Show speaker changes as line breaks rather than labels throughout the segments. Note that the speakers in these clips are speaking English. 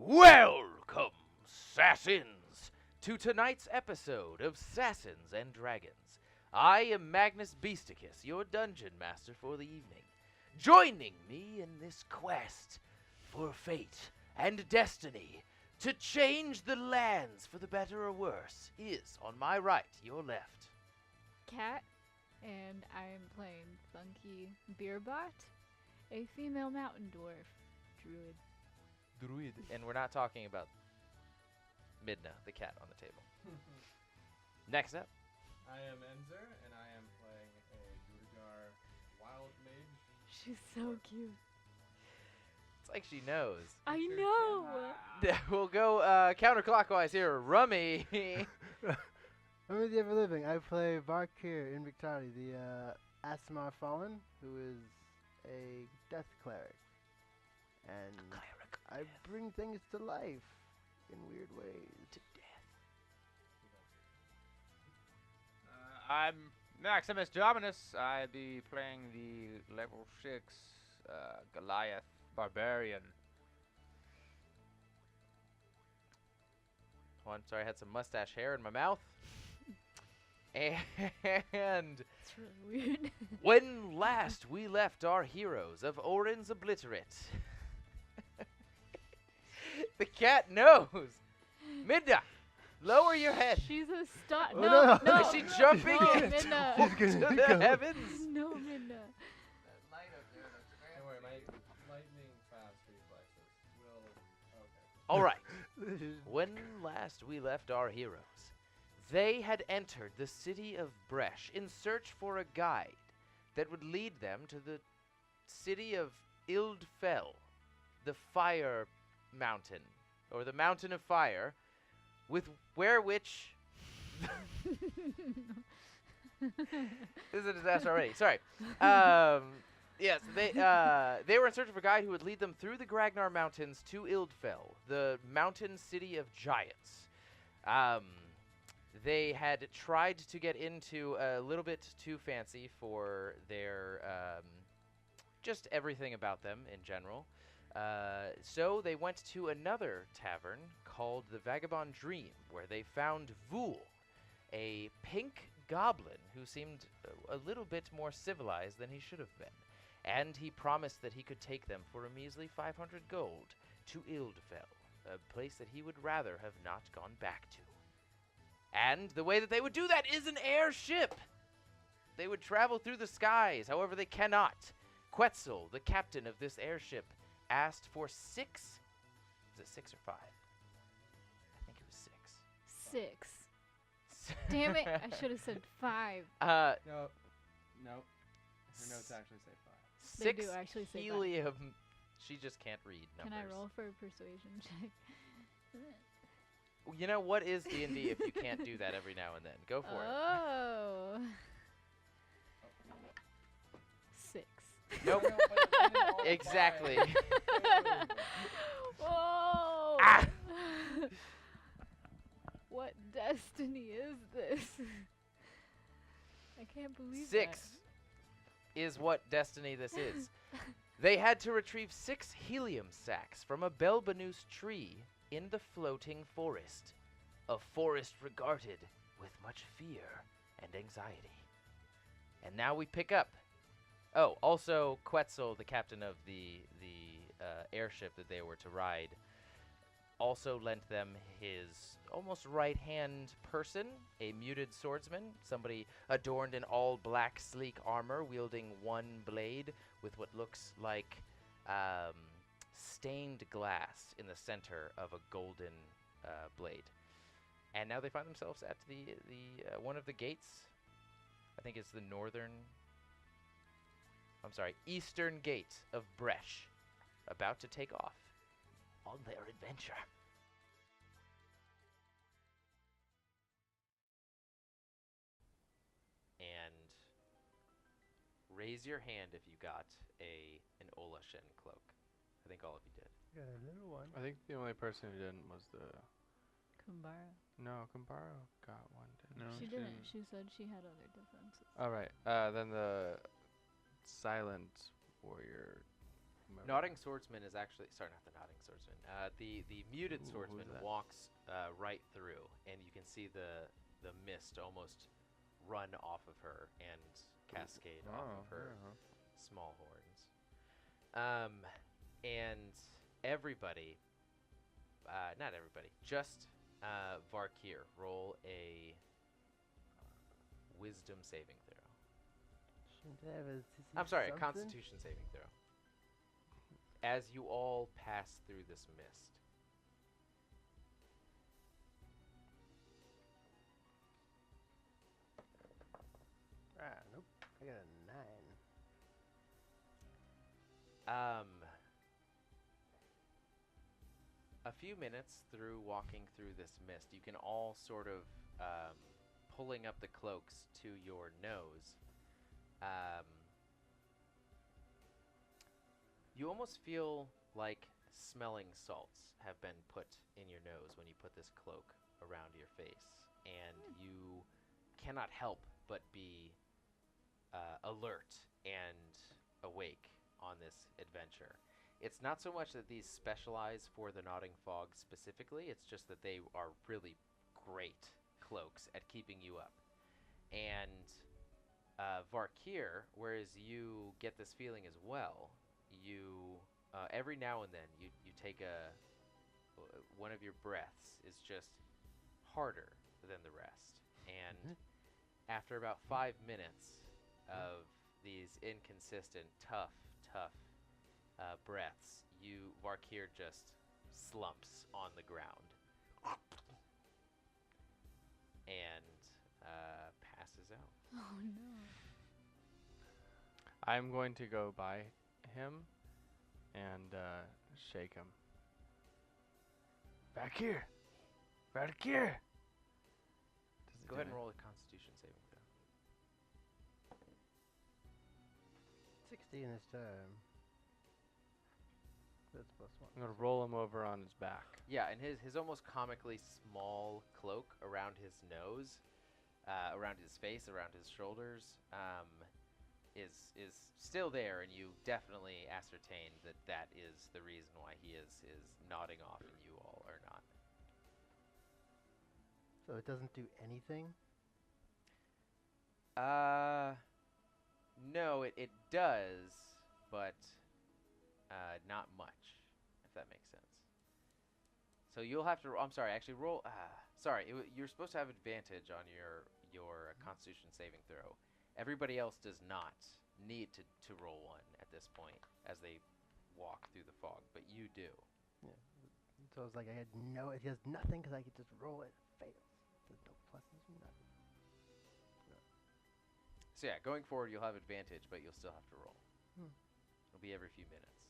Welcome, SASANS, to tonight's episode of SASANS and Dragons. I am Magnus Beasticus, your dungeon master for the evening. Joining me in this quest for fate and destiny to change the lands for the better or worse is, on my right, your left.
Cat, and I'm playing Funky Beerbot, a female mountain dwarf druid.
And we're not talking about Midna, the cat on the table. Next up.
I am Enzer, and I am playing a Gudigar wild mage.
She's so cute.
It's like she knows.
I know!
We'll go counterclockwise here. Rummy.
I'm with the Everliving. I play Varkir Invictarii, the Aasimar Fallen, who is a death cleric. And I bring things to life in weird ways.
To death.
I'm Maximus Dominus. I'll be playing the level 6 Goliath Barbarian.
Oh, I'm sorry, I had some mustache hair in my mouth. And
It's really weird.
when last we left our heroes of Oren's Obliterate, the cat knows. Midna, lower your head.
She's a star.
Oh,
no,
no.
no.
Is she jumping
no,
into
Midna.
She's gonna
the
go.
heavens?
No, Midna.
Don't worry, my lightning fast reflexes will. Okay.
All right. When last we left our heroes, they had entered the city of Bresh in search for a guide that would lead them to the city of Ildfell, the fire mountain, or the mountain of fire, with which this is a disaster already. Sorry. Yes, they were in search of a guide who would lead them through the Gragnar Mountains to Ildfell, the mountain city of giants. They had tried to get into a little bit too fancy for their just everything about them in general. So they went to another tavern called the Vagabond Dream, where they found Vul, a pink goblin who seemed a little bit more civilized than he should have been. And he promised that he could take them for a measly 500 gold to Ildfell, a place that he would rather have not gone back to. And the way that they would do that is an airship! They would travel through the skies, however they cannot. Quetzal, the captain of this airship, asked for 6. Was it 6 or 5? I think it was
6. Damn it! I should have said 5.
No. Nope. Her notes actually say 5.
They
6
do actually say 5.
helium. She just can't read numbers.
Can I roll for a persuasion check?
You know, what is D&D if you can't do that every now and then? Go for it.
Oh. 6.
Nope.
No, but it didn't all
Exactly.
apply.
Whoa!
Ah!
What destiny is this? I can't believe
6 is what destiny this is. They had to retrieve 6 helium sacks from a Belbanus tree in the floating forest, a forest regarded with much fear and anxiety. And now we pick up. Oh, also Quetzal, the captain of the airship that they were to ride, also lent them his almost right-hand person, a muted swordsman, somebody adorned in all black, sleek armor, wielding one blade with what looks like stained glass in the center of a golden blade. And now they find themselves at the one of the gates. I think it's the eastern gate of Bresh, about to take off on their adventure. And raise your hand if you got an Olashen cloak. I think all of you did.
Got a little one.
I think the only person who didn't was the.
Kunbara.
No, Kunbara got one. No,
She didn't. She said she had other differences.
All right. Then the silent warrior
Nodding swordsman is actually not the nodding swordsman. The muted
Ooh, who's
swordsman
that?
walks right through, and you can see the mist almost run off of her and cascade off of her small horns. And everybody, not everybody, just Varkir, roll a wisdom saving throw.
Shouldn't I have a CC
I'm sorry, a
something?
constitution saving throw. As you all pass through this mist.
Nope. I got a 9.
A few minutes through walking through this mist, you can all sort of pulling up the cloaks to your nose. You almost feel like smelling salts have been put in your nose when you put this cloak around your face, and you cannot help but be alert and awake on this adventure. It's not so much that these specialize for the Nodding Fog specifically, it's just that they are really great cloaks at keeping you up. And Varkir, whereas you get this feeling as well, you every now and then you take one of your breaths is just harder than the rest, and after about 5 minutes of these inconsistent, tough breaths, Varkir just slumps on the ground and passes out.
Oh no.
I'm going to go by him and shake him. Back here! Back here!
Go ahead and roll a Constitution saving throw.
16 this time. That's +1.
I'm going to roll him over on his back.
Yeah, and his almost comically small cloak around his nose, around his face, around his shoulders, is still there, and you definitely ascertain that that is the reason why he is nodding off and you all are not.
So it doesn't do anything?
No, it does, but not much, if that makes sense. So you'll have to. I'm sorry. Actually, roll. Sorry, you're supposed to have advantage on your Constitution saving throw. Everybody else does not need to roll one at this point as they walk through the fog, but you do.
Yeah. So it's like it has nothing because I could just roll it. Fails. There's no pluses, nothing.
So yeah, going forward you'll have advantage, but you'll still have to roll. It'll be every few minutes.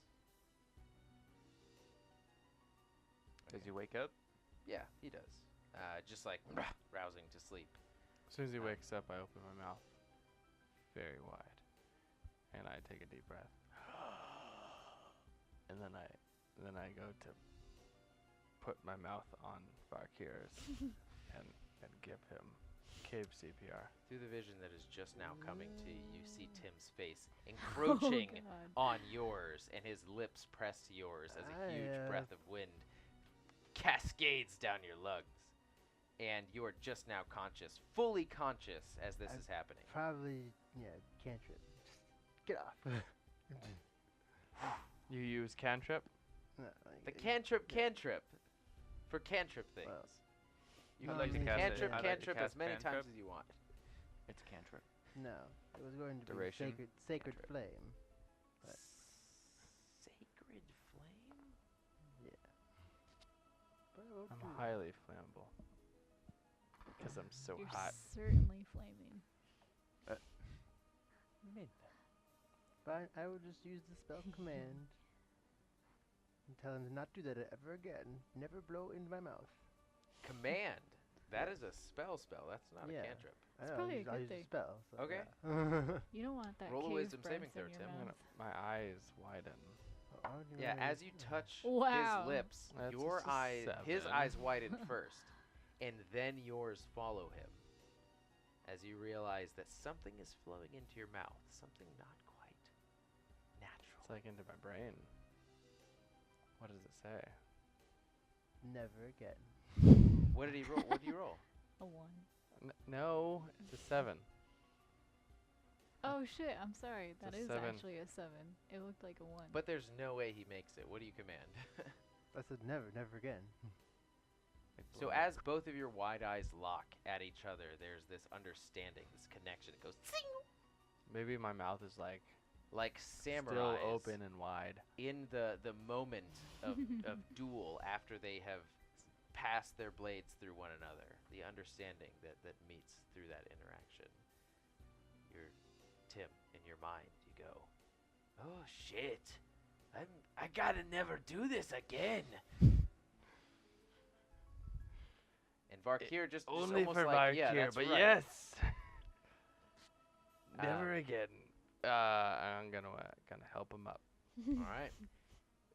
Does he wake up?
Yeah, he does. Just like rousing to sleep.
As soon as he wakes up, I open my mouth very wide, and I take a deep breath, and then I go to put my mouth on Varkir's and give him cave CPR.
Through the vision that is just now coming to you, you see Tim's face encroaching on yours, and his lips press to yours as a huge breath of wind cascades down your lungs. And you are just now conscious, fully conscious, as this is happening.
Probably, cantrip. Just get off.
You use cantrip?
No,
The cantrip for cantrip things.
Well,
you can
I like to cast
cantrip
it. I like to
as
cast
many times
cantrip.
as you want.
It's a cantrip.
no, it was going to
Duration.
be sacred flame. But
Sacred flame?
yeah. But I won't
I'm
do that.
highly flammable. Because I'm so
You're
hot.
certainly flaming.
Fine, I will just use the spell command and tell him to not do that ever again. Never blow into my mouth.
Command. That is a spell. That's not a
Yeah.
cantrip.
I
It's
know,
probably a
I'll
good
use the
thing.
spell. So
Okay.
Yeah.
You don't want that
Roll a
cave
wisdom saving
breath
throw,
in your
Tim.
mouth.
My eyes widen.
Yeah, as you touch
Wow.
his lips,
That's
your
just a
eyes, his
7.
eyes widen first, and then yours follow him. As you realize that something is flowing into your mouth, something not quite natural.
It's like into my brain. say.
Never again.
What did he roll? What did you roll?
A 1.
No, it's a 7.
Oh shit! I'm sorry. That
a
is
7.
actually a 7. It looked like a 1.
But there's no way he makes it. What do you command?
I said never, never again.
Like
So
blood.
as both of your wide eyes lock at each other, there's this understanding, this connection. It goes
Maybe my mouth is like
samurai
still open and wide.
in the moment of duel after they have passed their blades through one another. The understanding that meets through that interaction. You're Tim in your mind. You go, oh shit, I gotta never do this again. And Varkir just
Only
almost
for
like, yeah,
Varkir,
that's
but
right.
yes. Never again. I'm gonna help him up.
All right.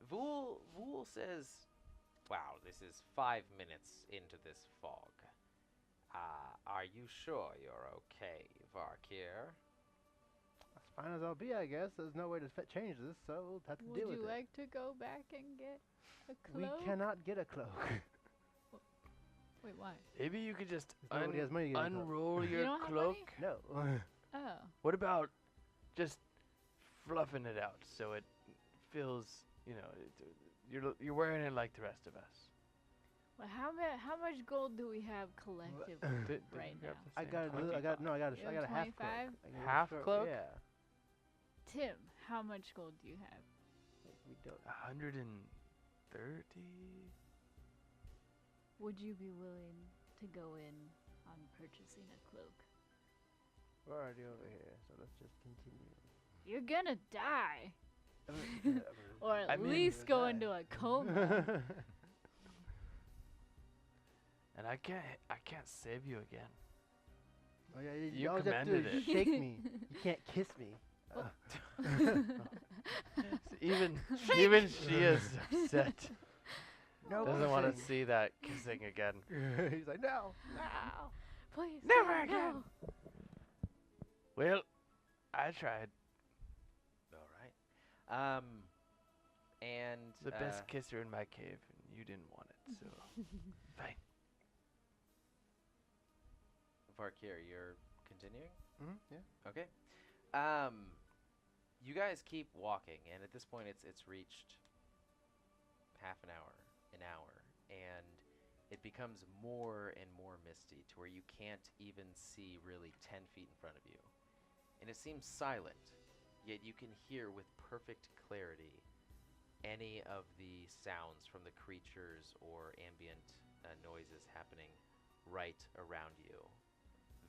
Vul says, wow, this is 5 minutes into this fog. Are you sure you're okay, Varkir?
As fine as I'll be, I guess. There's no way to change this, so we'll have to
Would
deal with
you
it.
like to go back and get a
We
cloak?
cannot get a cloak.
Wait, why?
Maybe you could just
Nobody has money to get a cloak.
unroll
You
your
don't have
cloak.
No.
Oh.
What about just fluffing it out so it feels, you're wearing it like the rest of us.
Well, how much gold do we have collectively
Did
right
you grab
now?
the
I
same
got a little, I got no, I got
You
a, I
have
got a half
25?
cloak. I got a
Half
short-
cloak?
Yeah.
Tim, how much gold do you have?
We don't.
130?
Would you be willing to go in on purchasing a cloak?
We're already over here, so let's just continue.
You're gonna die,
I'm
or at
I mean,
least go
die.
into a coma.
And I can't save you again.
Oh yeah,
You
all you have to do
commanded
is
it.
shake me. You can't kiss me.
Even she is upset.
No
Doesn't want to
kissing.
see that kissing again.
He's like, no.
No, please.
Never
no,
again.
no.
Well, I tried.
All right. And
The best kisser in my cave, and you didn't want it, so fine.
Varkir, you're continuing?
Yeah.
Okay. You guys keep walking, and at this point, it's reached half an hour, and it becomes more and more misty to where you can't even see really 10 feet in front of you. And it seems silent, yet you can hear with perfect clarity any of the sounds from the creatures or ambient noises happening right around you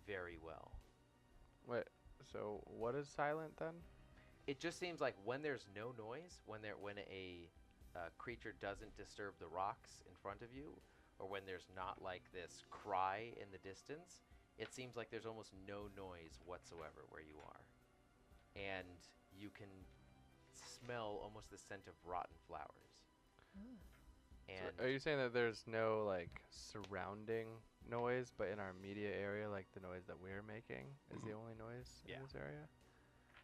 very well.
Wait, so what is silent then?
It just seems like when there's no noise, when a creature doesn't disturb the rocks in front of you, or when there's not like this cry in the distance, it seems like there's almost no noise whatsoever where you are. And you can smell almost the scent of rotten flowers. And
So are you saying that there's no like surrounding noise, but in our media area, like the noise that we're making is the only noise
Yeah.
in this area?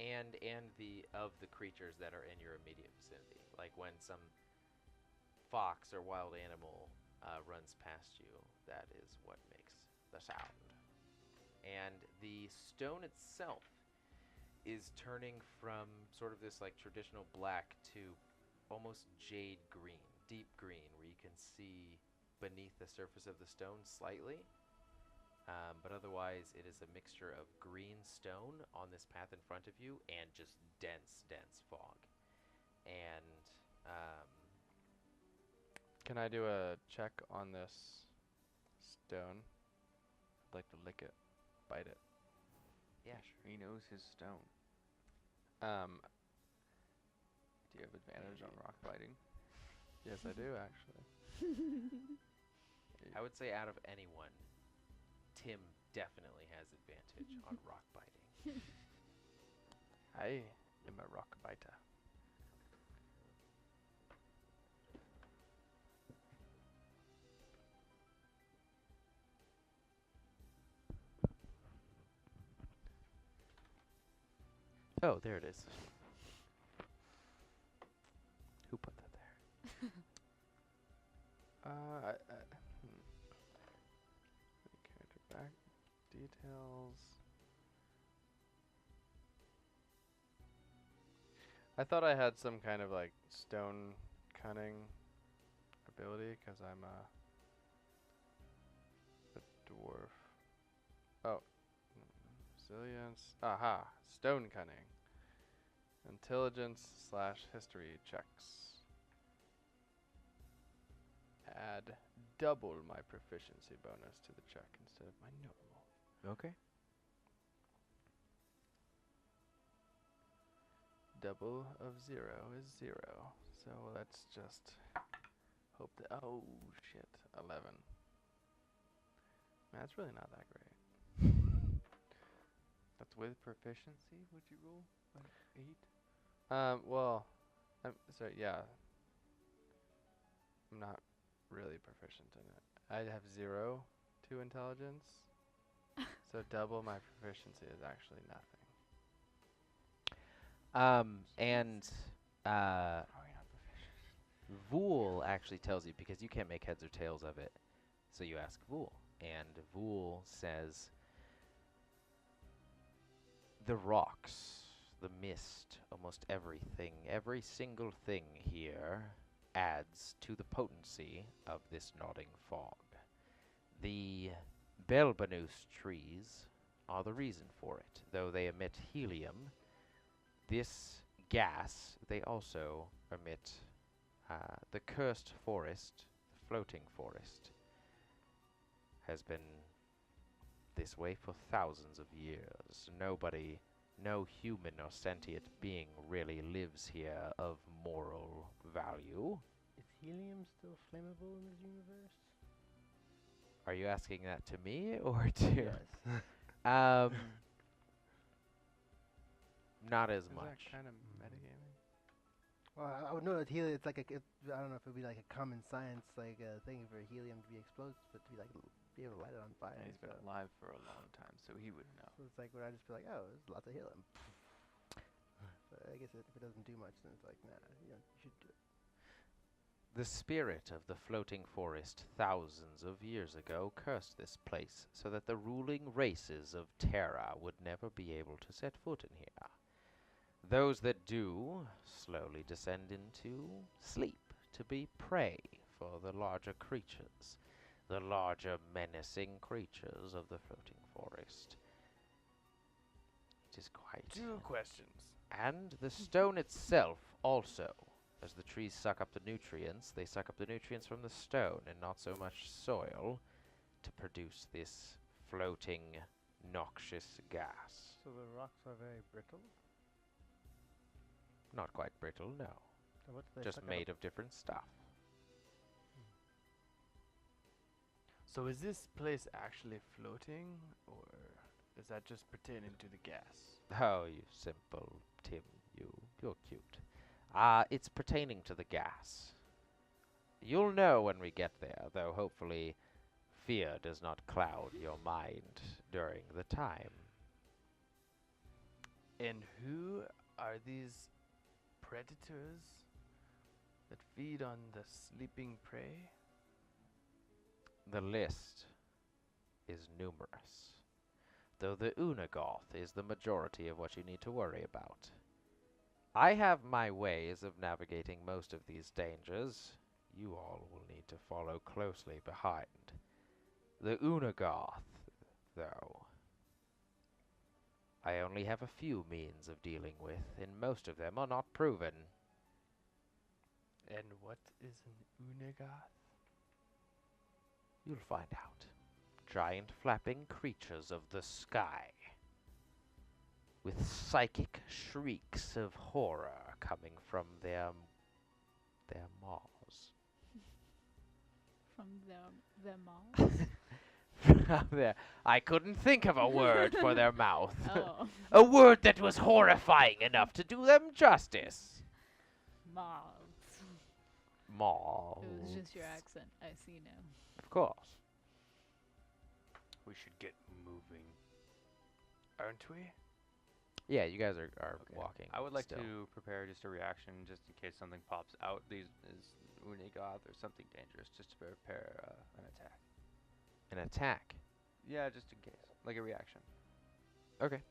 and the of the creatures that are in your immediate vicinity, like when some fox or wild animal runs past you, that is what makes the sound. And the stone itself is turning from sort of this like traditional black to almost jade green, deep green, where you can see beneath the surface of the stone slightly. But otherwise, it is a mixture of green stone on this path in front of you and just dense fog. And
Can I do a check on this stone? I'd like to lick it, bite it.
yeah, sure.
He knows his stone. Do you have advantage on rock biting?
Yes, I do actually.
I would say out of anyone, Tim definitely has advantage on rock biting.
I am a rock biter.
Oh, there it is. Who put that there?
Character back details. I thought I had some kind of like stone cunning ability because I'm a dwarf. Oh, resilience. Aha, stone cunning. Intelligence/history checks. Add double my proficiency bonus to the check instead of my normal.
Okay.
Double of 0 is 0. So let's just hope that. Oh shit, 11. Man, that's really not that great.
That's with proficiency. What'd you roll? Like 8?
Well, so yeah. I'm not really proficient in it. I have 0 to intelligence. So double my proficiency is actually nothing.
And
Oh, you're not proficient.
Vool actually tells you, because you can't make heads or tails of it, so you ask Vool. And Vool says, the rocks, the mist, almost everything, every single thing here adds to the potency of this nodding fog. The Belbanus trees are the reason for it. Though they emit helium, this gas, they also emit the cursed forest, the floating forest, has been this way for thousands of years. Nobody, no human or sentient being really lives here of moral value.
Is helium still flammable in this universe?
Are you asking that to me or to?
Yes.
Not as
Is
much.
that kind of metagaming?
Well, I would know that helium. It's like I don't know if it would be like a common science like thing for helium to be explosive, but to be like be able to light it on fire.
And he's been alive for a long time, so he would know.
So it's like would I just be like, oh, there's lots of helium. But I guess if it doesn't do much, then it's like, nah, you should do it.
The spirit of the floating forest thousands of years ago cursed this place so that the ruling races of Terra would never be able to set foot in here. Those that do slowly descend into sleep to be prey for the larger creatures, the larger menacing creatures of the floating forest. It is quite...
2 questions.
And the stone itself also. As the trees suck up the nutrients, they suck up the nutrients from the stone and not so much soil to produce this floating, noxious gas.
So the rocks are very brittle.
Not quite brittle, no.
So what's the
Just made of different stuff.
So is this place actually floating, or is that just pertaining to the gas?
Oh, you simple Tim, you're cute. It's pertaining to the gas. You'll know when we get there, though hopefully fear does not cloud your mind during the time.
And who are these predators that feed on the sleeping prey?
The list is numerous, though the Unagoth is the majority of what you need to worry about. I have my ways of navigating most of these dangers. You all will need to follow closely behind. The Unagoth, though, I only have a few means of dealing with, and most of them are not proven.
And what is an Unagoth?
You'll find out. Giant flapping creatures of the sky, with psychic shrieks of horror coming from their maws.
From their mouth.
From their, I couldn't think of a word for their mouth.
Oh,
A word that was horrifying enough to do them justice.
mouths.
Maw.
It was just your accent. I see now.
Of course.
We should get moving.
Aren't we?
Yeah, you guys are
Okay.
walking.
I would like
still.
to prepare just a reaction, just in case something pops out. These is Unigoth or something dangerous, just to prepare an attack.
An attack.
Yeah, just in case, like a reaction.
Okay.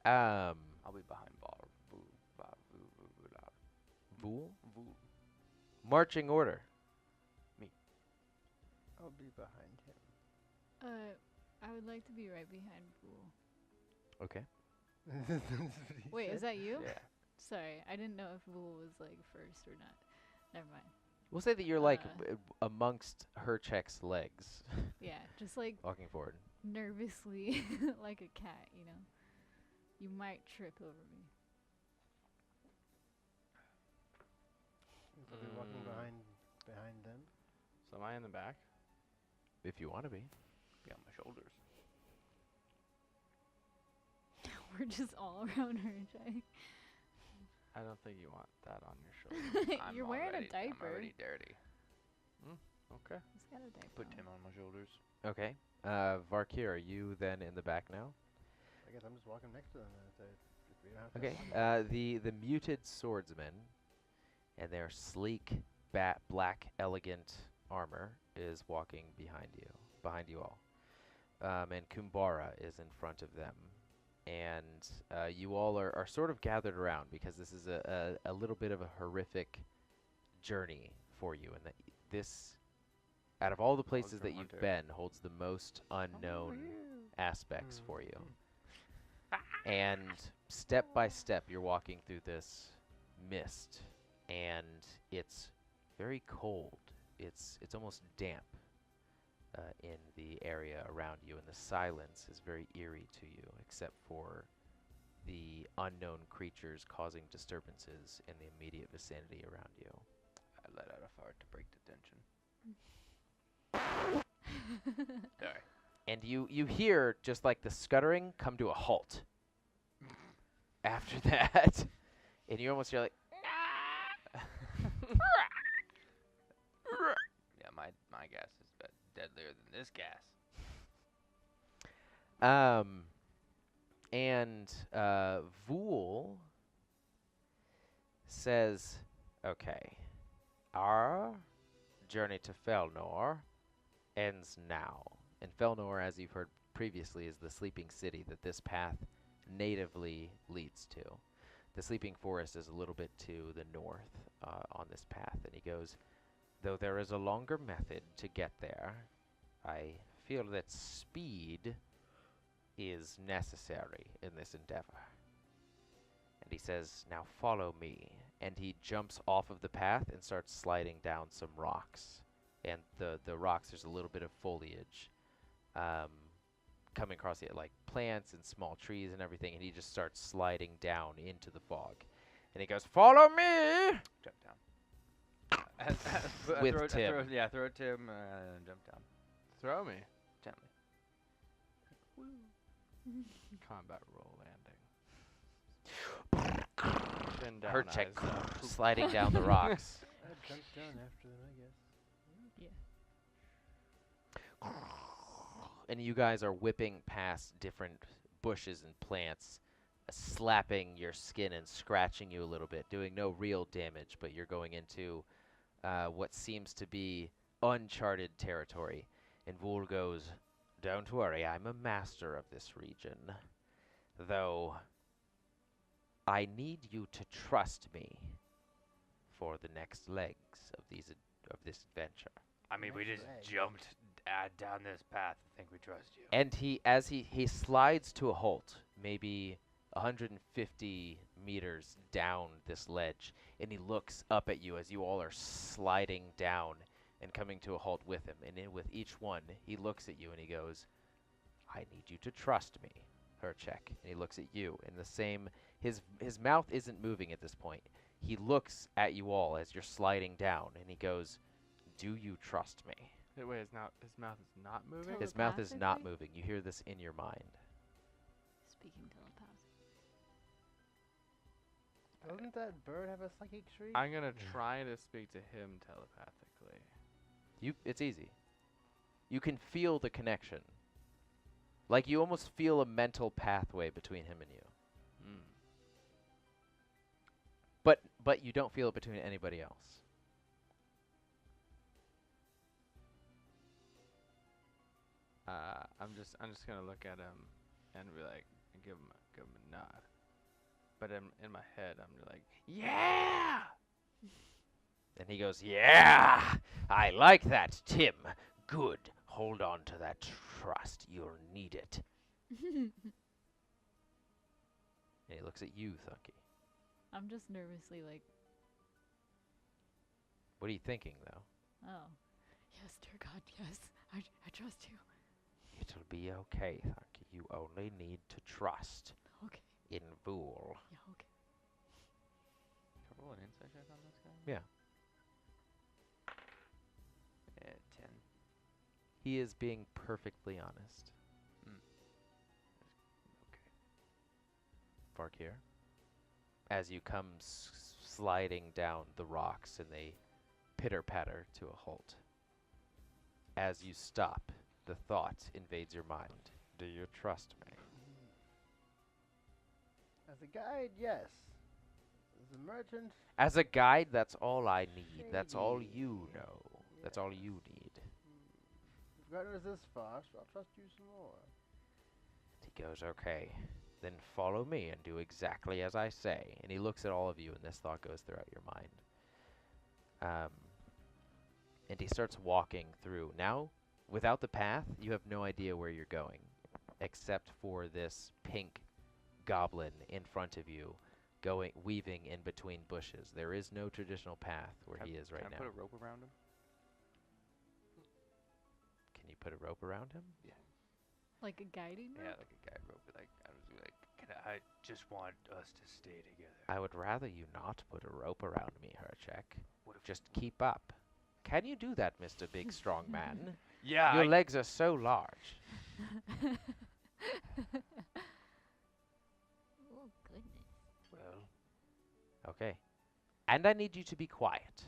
I'll be behind Bar.
Vool?
Voo.
Marching order.
I'll be behind him.
I would like to be right behind Fool.
Okay.
Wait, is that you?
Yeah.
Sorry, I didn't know if Fool was like first or not. Never mind.
We'll say that you're like
Uh.
amongst Hercheck's legs,
Yeah, just like
walking forward.
nervously, like a cat, you know. You might trip over me.
I'll be walking behind them.
So am I in the back?
If you want to be.
Be on my shoulders.
We're just all around Hercheck.
I don't think you want that on your shoulder.
I'm
You're wearing
already,
a diaper.
I'm already dirty.
Okay.
He's got a diaper.
Put
on.
Tim on my shoulders.
Okay. Varkir, are you then in the back now?
I guess I'm just walking next to them. So if we don't have to
Okay. The muted swordsman, and their sleek, black, elegant armor is walking behind you all. And Kunbara is in front of them. And you all are sort of gathered around because this is a little bit of a horrific journey for you. And that this, out of all the places that you've
hunter.
been, holds the most unknown aspects for you. And step by step, you're walking through this mist, and it's very cold. It's almost damp in the area around you, and the silence is very eerie to you, except for the unknown creatures causing disturbances in the immediate vicinity around you.
I let out a fart to break the tension. Sorry.
And you hear just like the scuttering come to a halt after that. And you almost hear like,
Yeah, my gas is deadlier than this gas.
and Vool says, okay, our journey to Felnor ends now. And Felnor, as you've heard previously, is the sleeping city that this path natively leads to. The sleeping forest is a little bit to the north on this path. And he goes, though there is a longer method to get there, I feel that speed is necessary in this endeavor. And he says, now follow me. And he jumps off of the path and starts sliding down some rocks. And the rocks, there's a little bit of foliage coming across it, like plants and small trees and everything. And he just starts sliding down into the fog. And he goes, follow me!
Jump down.
With Tim.
Throw Tim and jump down.
Throw me.
Gently.
Combat roll landing. Spin down
Hercheck
as,
sliding down the rocks.
I'd jump down after them, I guess.
And you guys are whipping past different bushes and plants, slapping your skin and scratching you a little bit, doing no real damage, but you're going into what seems to be uncharted territory. And Vool goes, don't worry, I'm a master of this region. Though, I need you to trust me for the next legs of this adventure.
I mean, we just
Right.
jumped down this path. I think we trust you.
And as he slides to a halt, maybe 150 meters down this ledge, and he looks up at you as you all are sliding down and coming to a halt with him. And with each one, he looks at you and he goes, I need you to trust me, Hercheck. And he looks at you, and the same, his mouth isn't moving at this point. He looks at you all as you're sliding down, and he goes, do you trust me?
wait, his mouth is not moving?
His mouth is not
Telepathically?
moving. You hear this in your mind.
Speaking telepathy.
Doesn't that bird have a psychic shriek?
I'm gonna try to speak to him telepathically.
It's easy. You can feel the connection. Like you almost feel a mental pathway between him and you.
Hmm.
But you don't feel it between anybody else.
I'm just gonna look at him and be like, and give him a nod. But in my head, I'm like, yeah.
And he goes, "Yeah, I like that, Tim. Good. Hold on to that trust. You'll need it." And he looks at you, Thunky.
I'm just nervously like,
What are you thinking, though?
oh, yes, dear God, yes, I trust you.
It'll be okay, Thunky. You only need to trust
Okay,
in Vool.
yeah, okay.
Can I roll an insight check on this guy?
Yeah.
Yeah, 10.
He is being perfectly honest.
Okay.
Farkir, as you come sliding down the rocks and they pitter-patter to a halt. As you stop, the thought invades your mind. Do you trust me?
As a guide, yes. As a merchant,
As a guide, that's all I need. That's all
shady.
you know. That's all you need.
You've gotten us this far, so I'll trust you some more.
He goes, okay, then follow me and do exactly as I say. And he looks at all of you, and this thought goes throughout your mind. And he starts walking through. Now, without the path, you have no idea where you're going, except for this pink goblin in front of you, weaving in between bushes. There is no traditional path where he is right
Can I
now.
put a rope around him?
Can you put a rope around him?
Like a guiding
Yeah,
rope?
like a guide rope. Like I was like, I just want us to stay together.
I would rather you not put a rope around me, Hercheck.
What if
Just keep up. Can you do that, Mr. Big Strong Man?
Yeah.
Your legs are so large.
Oh, goodness.
Well,
Okay. And I need you to be quiet.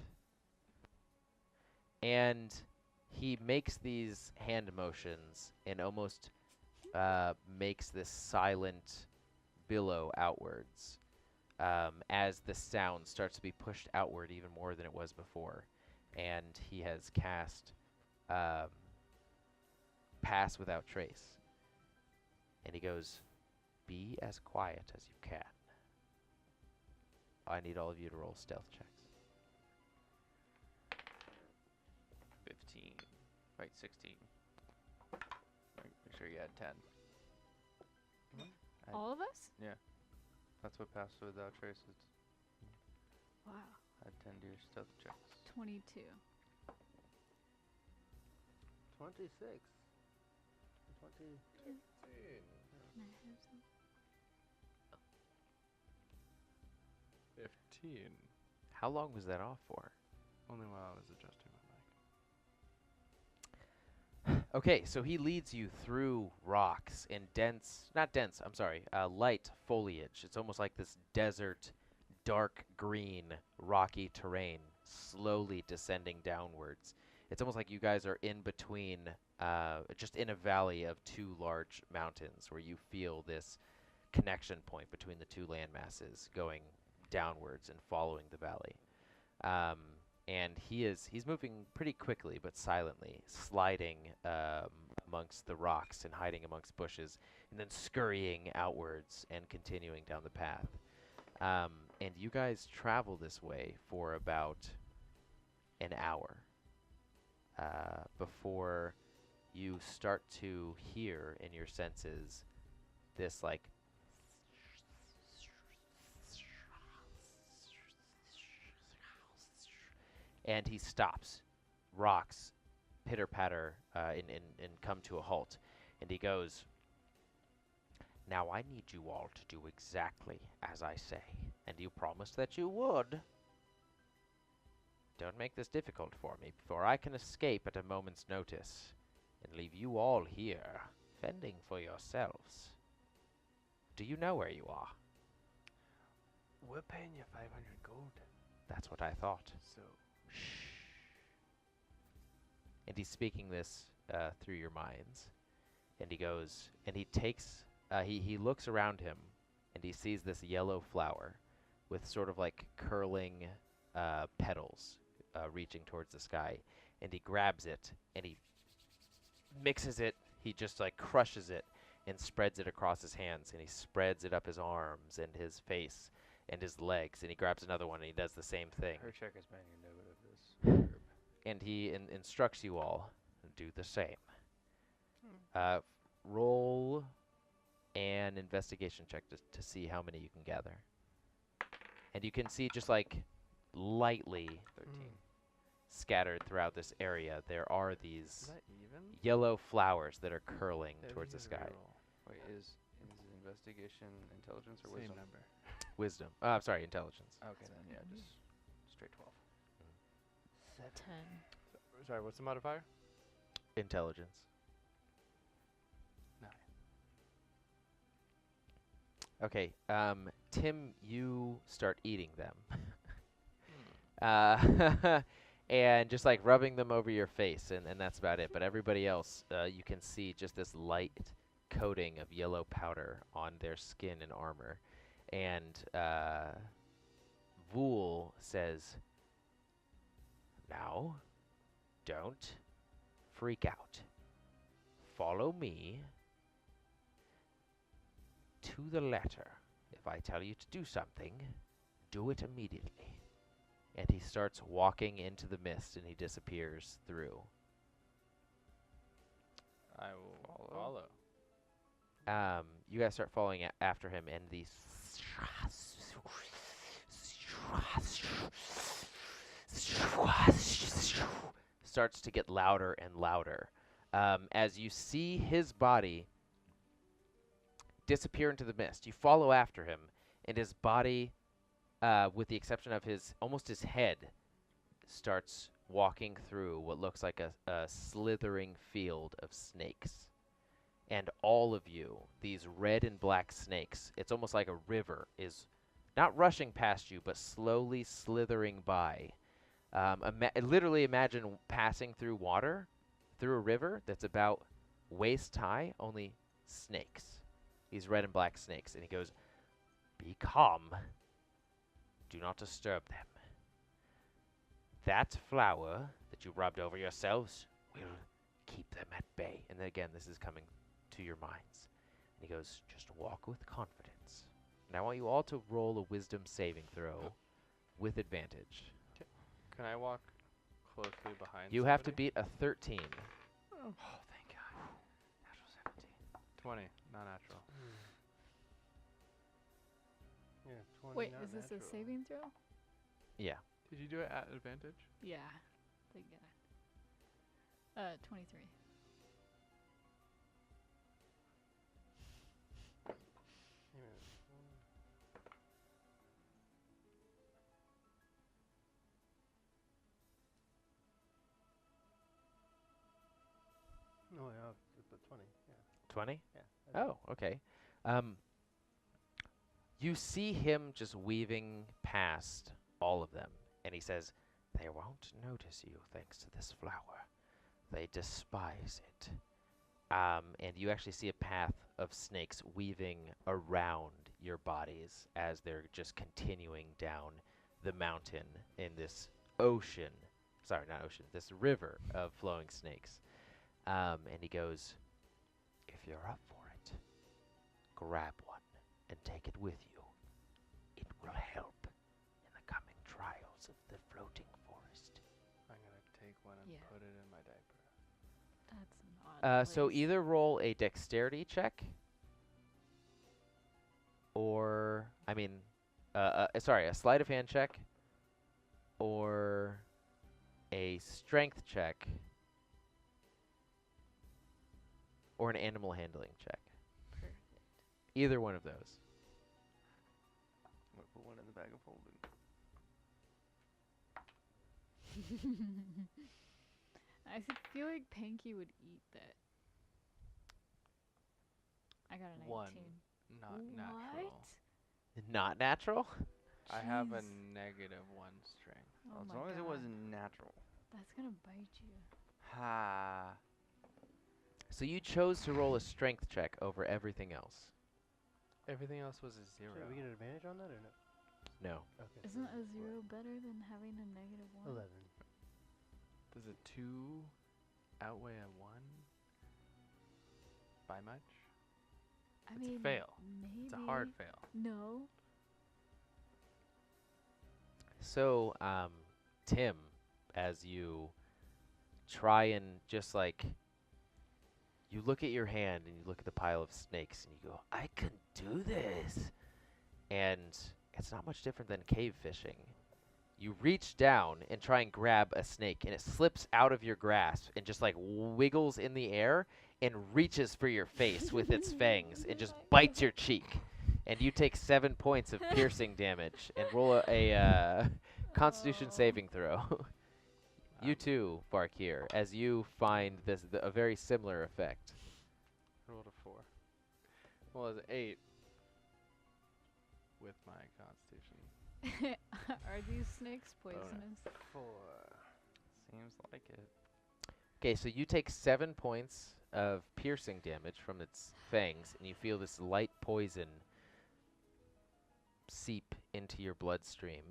And he makes these hand motions and almost makes this silent billow outwards as the sound starts to be pushed outward even more than it was before. And he has cast Pass Without Trace. And he goes, be as quiet as you can. I need all of you to roll stealth checks.
15. Right, 16. Make sure you had 10. I-
All of us?
That's what passed without traces.
Wow.
Add 10 to your stealth checks.
22.
26. 20.
Can I have some?
15.
How long was that off for?
Only while I was adjusting my mic.
Okay, so he leads you through rocks and light foliage. It's almost like this desert, dark green, rocky terrain slowly descending downwards. It's almost like you guys are in between, just in a valley of two large mountains where you feel this connection point between the two land masses going downwards and following the valley. And he's moving pretty quickly but silently, sliding amongst the rocks and hiding amongst bushes, and then scurrying outwards and continuing down the path. And you guys travel this way for about an hour before you start to hear in your senses this like and he stops. Rocks pitter-patter and come to a halt. And he goes, now I need you all to do exactly as I say. And you promised that you would. Don't make this difficult for me, for I can escape at a moment's notice and leave you all here, fending for yourselves. Do you know where you are?
We're paying you 500 gold.
That's what I thought.
So,
And he's speaking this through your minds. And he goes, and he takes, he looks around him, and he sees this yellow flower with sort of like curling petals reaching towards the sky. And he grabs it, and he mixes it, he just like crushes it, and spreads it across his hands, and he spreads it up his arms and his face and his legs, and he grabs another one, and he does the same thing.
Hercheck is making a note of this herb.
And he instructs you all to do the same. Roll an investigation check to see how many you can gather. And you can see just like lightly
13.
scattered throughout this area, there are these
Is that even?
yellow flowers that are curling
Yeah,
towards the
these are
sky.
reroll.
Wait, is investigation intelligence or
Same
wisdom?
number.
Wisdom. I'm sorry, intelligence.
Okay, then yeah, just straight 12.
10.
Sorry, what's the modifier?
Intelligence.
9.
Okay, Tim, you start eating them. And just like rubbing them over your face, and that's about it. But everybody else, you can see just this light coating of yellow powder on their skin and armor. And Vool says, "Now, don't freak out. Follow me to the letter. If I tell you to do something, do it immediately." And he starts walking into the mist, and he disappears through.
I will follow.
You guys start following after him, and the starts to get louder and louder. As you see his body disappear into the mist, you follow after him, and his body, with the exception of almost his head, starts walking through what looks like a slithering field of snakes. And all of you, these red and black snakes, it's almost like a river, is not rushing past you, but slowly slithering by. Literally imagine passing through water, through a river that's about waist high, only snakes. These red and black snakes. And he goes, "Be calm. Do not disturb them. That flower that you rubbed over yourselves will keep them at bay." And then again, this is coming to your minds. And he goes, "Just walk with confidence." And I want you all to roll a wisdom saving throw with advantage.
Can I walk closely behind
You have to
somebody?
beat a 13.
Oh, thank God. Natural 17.
20, not natural.
Yeah, 20
Wait,
not
is this a
natural.
saving throw?
Yeah.
Did you do it at advantage?
Yeah. Thank God. 23.
No, yeah, but 20. Yeah.
20?
Yeah.
Oh, okay. You see him just weaving past all of them, and he says, "They won't notice you thanks to this flower. They despise it." And you actually see a path of snakes weaving around your bodies as they're just continuing down the mountain in this ocean. Sorry, not ocean. This river of flowing snakes. And he goes, "If you're up for it, grab one and take it with you. It will help in the coming trials of the floating forest."
I'm going to take one and
Yeah.
put it in my diaper.
That's not.
So
place.
either roll a dexterity check, or, a sleight of hand check, or a strength check, or an animal handling check.
Perfect.
Either one of those.
I'm gonna put one in the bag of holding.
I feel like Panky would eat that. I got a 19.
One. Not natural.
Not natural?
I have a
Jeez.
-1 strength.
Oh
As
my
long as it
God.
wasn't natural.
That's gonna bite you.
Ha.
So you chose to roll a strength check over everything else.
Everything else was a 0.
Should we get an advantage on that or no?
No.
Okay.
Isn't a 0 better than having a -1?
11.
Does a 2 outweigh a 1 by much?
I
It's
mean,
a fail.
maybe.
It's a hard fail.
No.
So, Tim, as you try and just like, you look at your hand and you look at the pile of snakes and you go, I can do this. And it's not much different than cave fishing. You reach down and try and grab a snake and it slips out of your grasp and just like wiggles in the air and reaches for your face with its fangs and just bites your cheek. And you take 7 points of piercing damage and roll a Constitution saving throw. You too, Farkir, as you find a very similar effect.
I rolled a 4. Well, it's 8 with my Constitution.
Are these snakes poisonous?
4.
Seems like it.
Okay, so you take 7 points of piercing damage from its fangs, and you feel this light poison seep into your bloodstream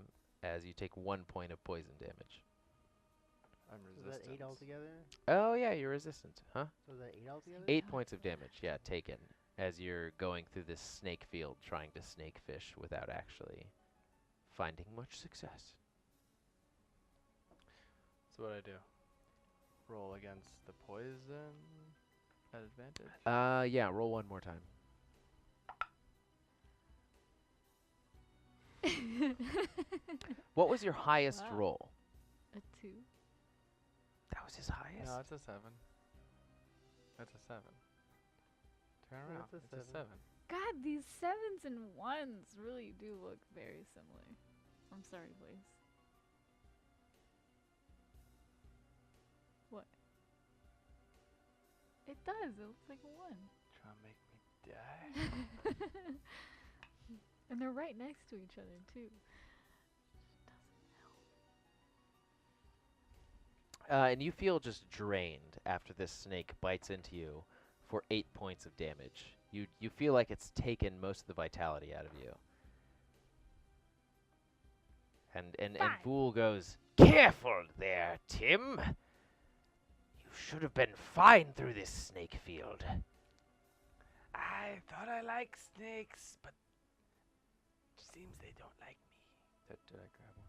as you take 1 point of poison damage.
I'm
So is that 8
resistant.
altogether?
Oh yeah, you're resistant, huh?
So is that 8 altogether?
8 points of damage, yeah, taken as you're going through this snake field trying to snake fish without actually finding much success.
So what do? Roll against the poison at advantage?
Yeah, roll one more time. What was your highest
Wow.
roll?
A 2.
That was his highest.
No, it's a 7. That's a 7. Turn
Yeah,
around.
it's a
It's a
7.
7.
God, these 7s and 1s really do look very similar. I'm sorry, boys. What? It does. It looks like a 1.
Trying to make me die?
And they're right next to each other, too.
And you feel just drained after this snake bites into you for 8 points of damage. You feel like it's taken most of the vitality out of you. And
Fine.
Fool goes, "Careful there, Tim. You should have been fine through this snake field."
I thought I liked snakes, but seems they don't like me.
Did I grab one?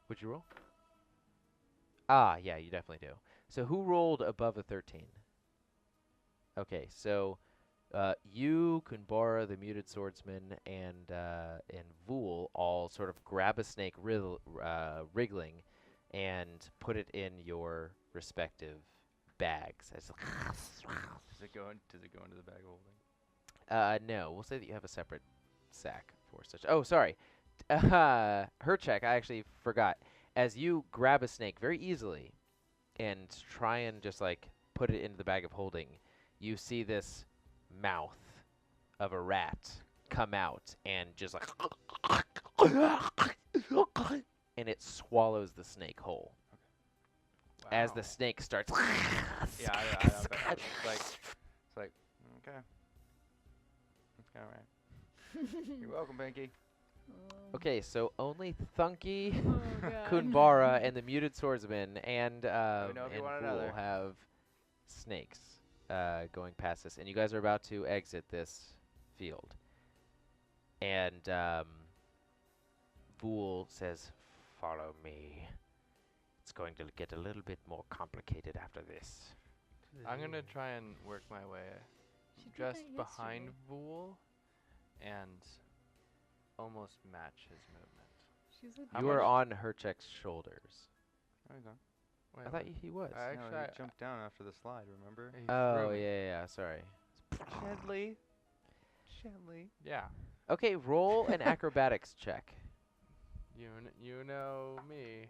Would you roll? Ah, yeah, you definitely do. So who rolled above a 13? Okay, so you, Kunbara, the muted swordsman, and Vool all sort of grab a snake wriggling and put it in your respective bags.
Does it go into the bag of holding?
No, we'll say that you have a separate sack for such. Oh, sorry. Hercheck, I actually forgot. As you grab a snake very easily and try and just like put it into the bag of holding, you see this mouth of a rat come out and just like and it swallows the snake whole. As the snake starts
Yeah, I bet. It's like, okay. All right. You're welcome, Binky.
Okay, so only Thunky,
Oh, God.
Kunbara, and the muted swordsman and
know if you want
Fool
another.
have snakes going past this, and you guys are about to exit this field. And Fool says, "Follow me. It's going to get a little bit more complicated after this."
I'm gonna try and work my way
She did
just
that
behind
yesterday.
Vool and almost match his movement.
She's a
How
You are
much-
on Hercheck's shoulders.
Oh, he's on.
I thought he was.
I
No,
actually,
he jumped down after the slide, remember?
he
Oh,
threw
yeah,
me.
sorry.
Gently. Gently.
Yeah.
Okay, roll an acrobatics check.
You know me.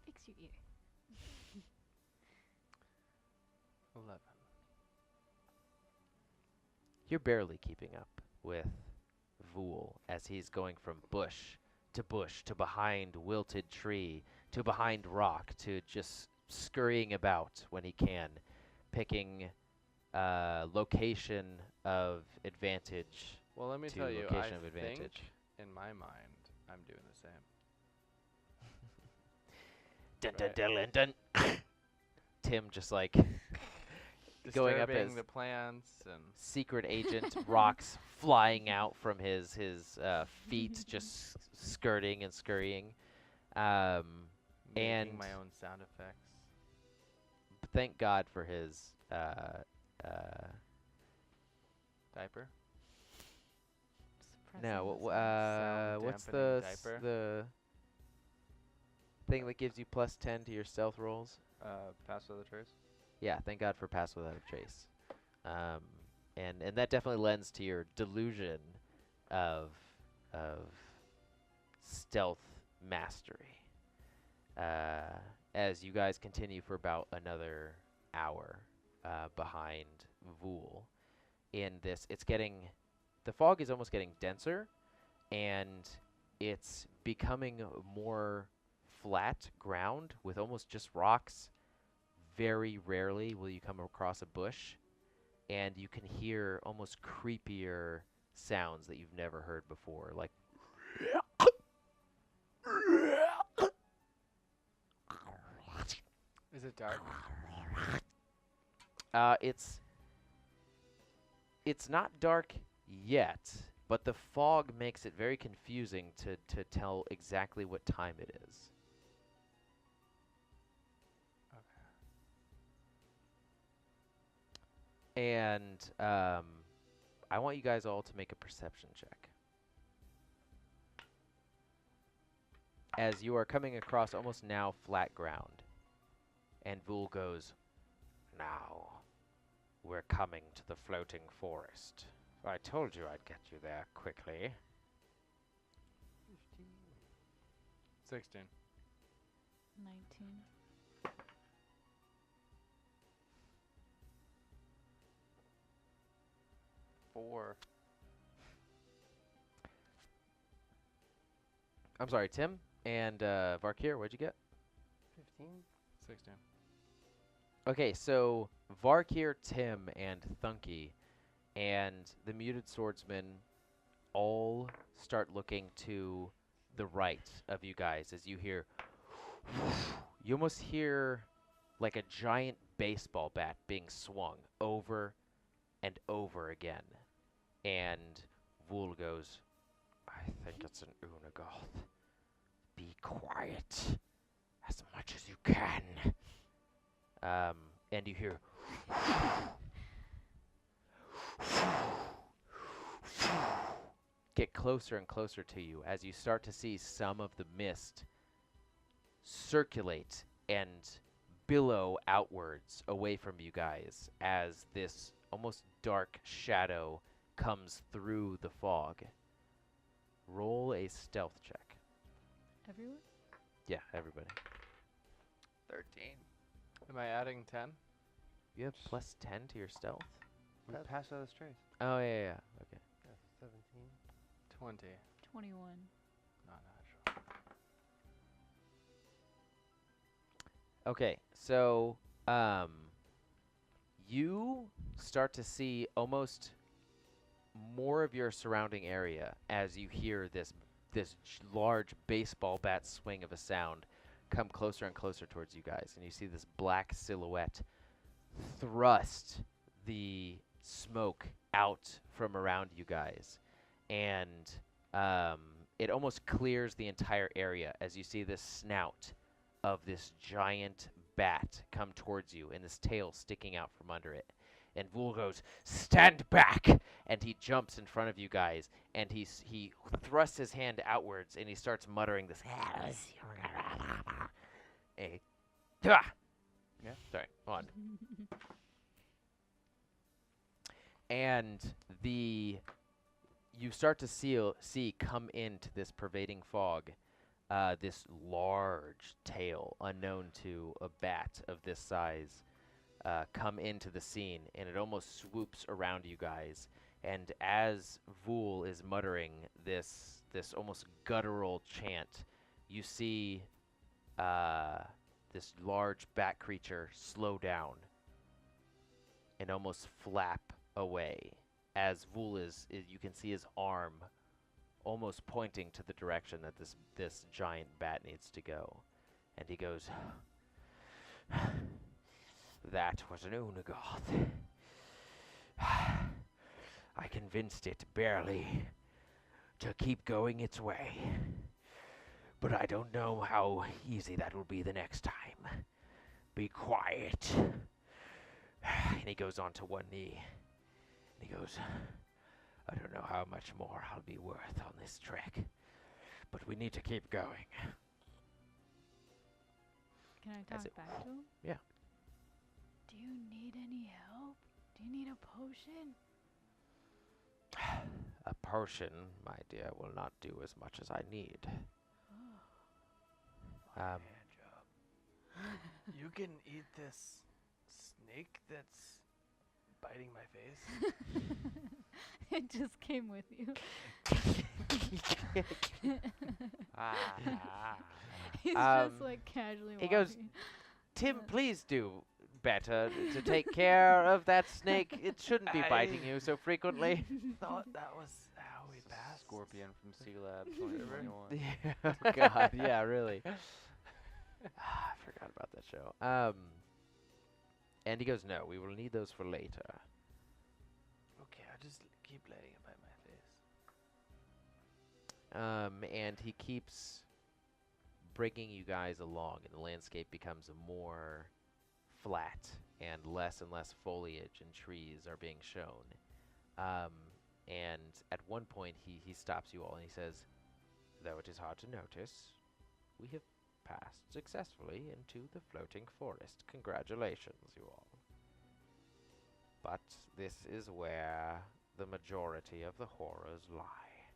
Fix your ear.
11.
You're barely keeping up with Vool as he's going from bush to behind wilted tree to behind rock to just scurrying about when he can, picking location of advantage.
Well, let me
To
tell you, I
location of
think
advantage.
in my mind, I'm doing the same.
Dun,
Right.
dun, dun, dun. Tim just like going up
Disturbing
as
the plants and
secret agent, rocks flying out from his feet, just skirting and scurrying.
making
And
my own sound effects.
thank God for his
Diaper.
no.
Sound
What's
dampening
the
diaper.
the thing that gives you +10 to your stealth rolls?
Pass with a trace.
Yeah, thank God for pass without a trace. And that definitely lends to your delusion of stealth mastery. As you guys continue for about another hour behind Vool in this, the fog is almost getting denser, and it's becoming more flat ground with almost just rocks. Very rarely will you come across a bush, and you can hear almost creepier sounds that you've never heard before, like
Is it dark?
It's not dark yet, but the fog makes it very confusing to tell exactly what time it is. And I want you guys all to make a perception check. As you are coming across almost now flat ground. And Vool goes, "Now, we're coming to the floating forest. I told you I'd get you there quickly."
16.
19.
4.
I'm sorry, Tim and Varkir, what'd you get?
15.
16.
Okay, so Varkir, Tim, and Thunky and the Muted Swordsman all start looking to the right of you guys as you hear... You almost hear like a giant baseball bat being swung over and over again. And Vool goes, "I think it's an Unagoth. Be quiet as much as you can." And you hear get closer and closer to you as you start to see some of the mist circulate and billow outwards away from you guys as this almost dark shadow comes through the fog. Roll a stealth check.
Everyone?
Yeah, everybody.
13.
Am I adding 10?
You have +10 to your stealth?
We passed out of the trace.
Oh, yeah. Okay.
That's 17.
20.
21.
Not natural.
Okay, so you start to see almost more of your surrounding area as you hear this large baseball bat swing of a sound come closer and closer towards you guys, and you see this black silhouette thrust the smoke out from around you guys, and it almost clears the entire area as you see this snout of this giant bat come towards you and this tail sticking out from under it. And Vool goes, "Stand back!" And he jumps in front of you guys, and he thrusts his hand outwards, and he starts muttering this. Yeah, sorry, hold on. And you start to see come into this pervading fog this large tail, unknown to a bat of this size, come into the scene, and it almost swoops around you guys. And as Vool is muttering this almost guttural chant, you see this large bat creature slow down and almost flap away as Vul you can see his arm almost pointing to the direction that this giant bat needs to go. And he goes, "That was an Unagoth. I convinced it barely to keep going its way. But I don't know how easy that will be the next time. Be quiet." And he goes onto one knee. And he goes, "I don't know how much more I'll be worth on this trek, but we need to keep going."
Can I
That's
talk
it.
back to him?
Yeah.
Do you need any help? Do you need a potion?
"A potion, my dear, will not do as much as I need."
Hand job. You can eat this snake that's biting my face?
It just came with you. He's just like casually
he goes,
walking.
"Tim, please do better to take care of that snake. It shouldn't be biting you so frequently."
Thought that was how we
It's a
passed.
Scorpion from Sea Lab 2021.
Oh God, yeah, really. I forgot about that show. And he goes, "No, we will need those for later."
Okay, I'll just keep letting it bite my face.
And he keeps bringing you guys along, and the landscape becomes more flat, and less foliage and trees are being shown. And at one point, he stops you all, and he says, "Though it is hard to notice, we have passed successfully into the floating forest. Congratulations, you all. But this is where the majority of the horrors lie.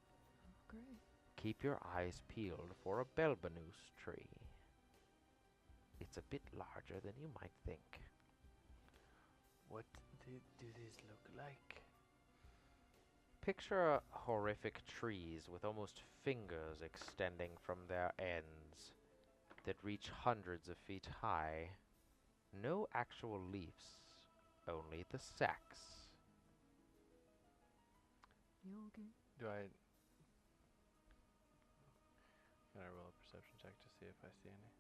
Great.
Keep your eyes peeled for a Belbanus tree. It's a bit larger than you might think."
What do these look like?
Picture horrific trees with almost fingers extending from their ends that reach hundreds of feet high. No actual leaves, only the sacks.
You okay?
Do I... Can I roll a perception check to see if I see any?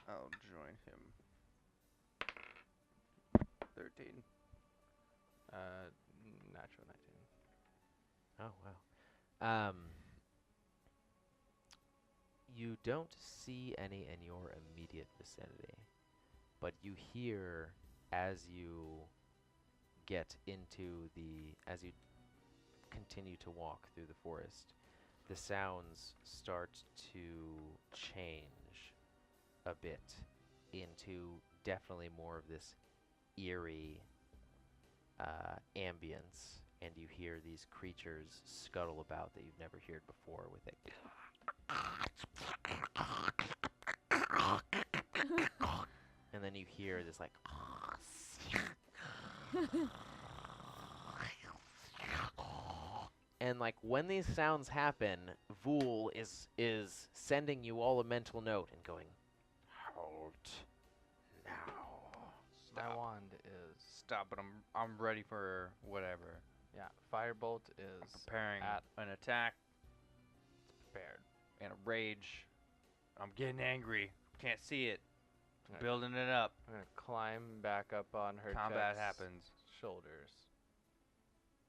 I'll join him. 13.
Natural 19.
Oh, wow. You don't see any in your immediate vicinity, but you hear as you as you continue to walk through the forest, the sounds start to change a bit into definitely more of this eerie ambience, and you hear these creatures scuttle about that you've never heard before with it. And then you hear this like and like when these sounds happen, Vul is sending you all a mental note and going, "Halt now."
My wand is...
Stop, but I'm ready for whatever.
Yeah, Firebolt
I'm
is
preparing
at...
an attack
It's prepared.
and a rage. I'm getting angry. Can't see it.
Right.
Building it up.
I'm gonna climb back up on her
Combat happens.
shoulders.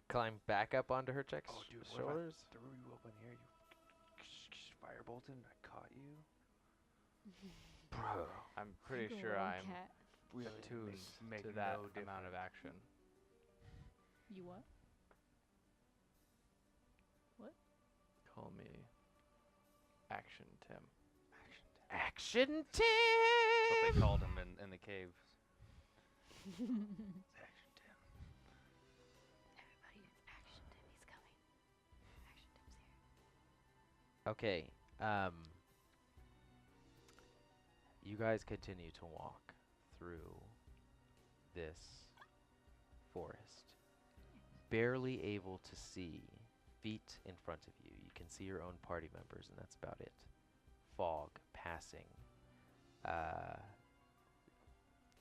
Climb back up onto Hercheck's
Oh, dude, what if I
shoulders.
threw you up in the air. You firebolted and I caught you.
Bro.
I'm pretty
Like a
sure
little
I'm
cat.
Really
attuned
make
to that
no
amount of action.
You what?
Call me Action Tim.
Action
That's what
Tim!
they called him in the cave.
Everybody, it's Action Tim. He's coming. Action Tim's here.
Okay, you guys continue to walk through this forest, barely able to see feet in front of you. You can see your own party members, and that's about it. Fog passing.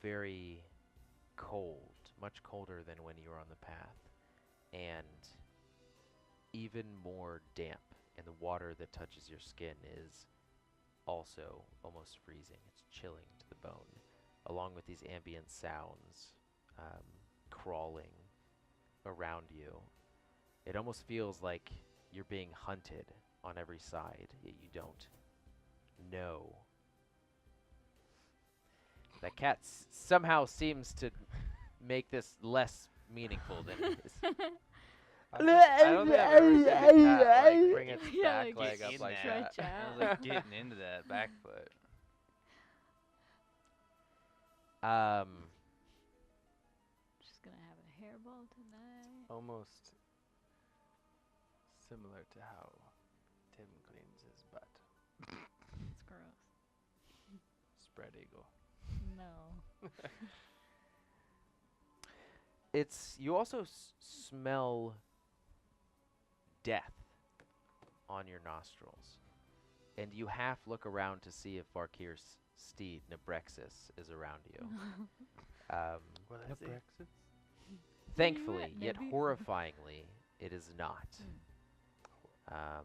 Very cold much colder than when you were on the path, and even more damp, and the water that touches your skin is also almost freezing. It's chilling to the bone, along with these ambient sounds crawling around you. It almost feels like you're being hunted on every side, yet you don't know. That cat somehow seems to make this less meaningful than it is.
I don't think I've ever seen a cat like bring its
Yeah,
back
like,
leg
get
up
in
like
that.
that.
I was like getting into that back foot.
Just gonna have a hairball tonight.
Almost similar to how Tim cleans his butt.
It's gross.
Spread eagle.
No.
You also smell death on your nostrils, and you half look around to see if Varkir's steed, Nebrexis, is around you.
Well, that's it.
Thankfully,
at,
yet
Nebby?
horrifyingly, it is not.
We're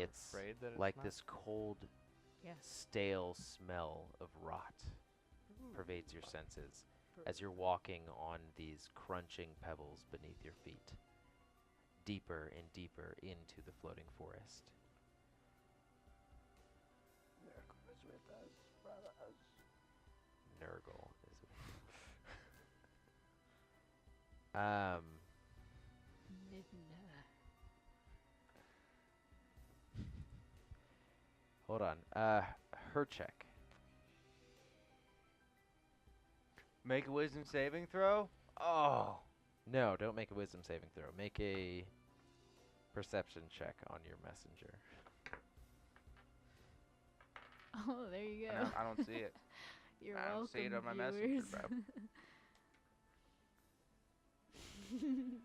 It's
afraid that it's
like
not?
this cold,
Yes.
stale smell of rot pervades your senses as you're walking on these crunching pebbles beneath your feet, deeper and deeper into the floating forest.
Nurgle is with us, brothers.
Nurgle is
Midna.
hold on. Hercheck.
Make a wisdom saving throw. Oh.
No, don't make a wisdom saving throw. Make a perception check on your messenger.
Oh, there you go.
I don't see it.
You're
I don't
welcome,
see it on my messenger,
viewers.
bro.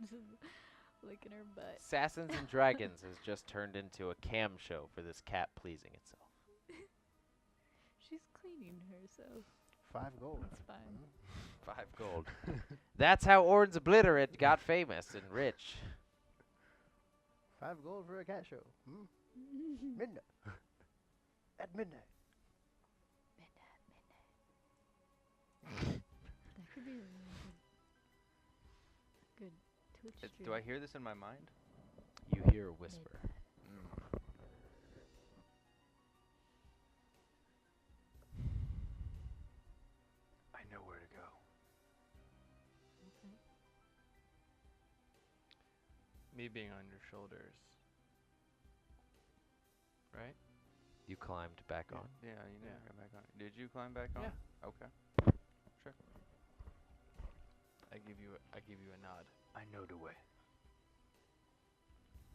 Just licking her butt.
Assassins and Dragons has just turned into a cam show for this cat pleasing itself.
She's cleaning herself.
5 gold.
It's fine.
5 gold. That's how Oren's Obliterate got famous and rich.
5 gold for a cat show. Midnight. At midnight.
That could be really good. Twitch stream.
Do I hear this in my mind?
You hear a whisper.
I know where to go.
Okay.
Me being on your shoulders. Right?
You climbed back on.
Yeah, you never
Yeah.
got back on. Did you climb back on?
Yeah.
Okay. Sure.
I give you a nod.
I know the way.